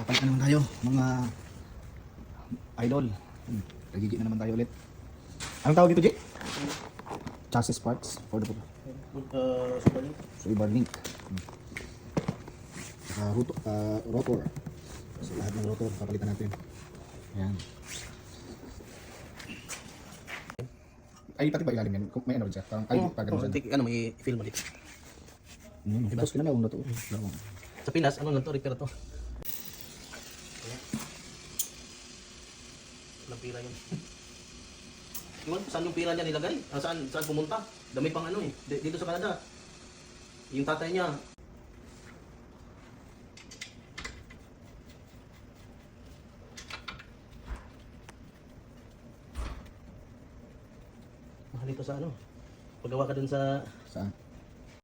Papalit na naman tayo, mga idol. Nagigit na naman tayo ulit. Anong tawag dito, Jake? Chassis parts for the Suibar link. Rotor. So lahat ng rotor papalitan natin. Ayan. Ay, pati ba ilalim yan? May ano siya? Parang ay, pag ano siya? Ano, may film ulit. Tapos kinamawang na to. Sa Pinas, ano lang to, repair to. Walang pira yun. Yun, saan yung pira niya nilagay? Saan pumunta? Dami pang ano eh. Dito sa Canada. Yung tatay niya. Mahal ito sa ano. Paggawa ka dun sa Saan?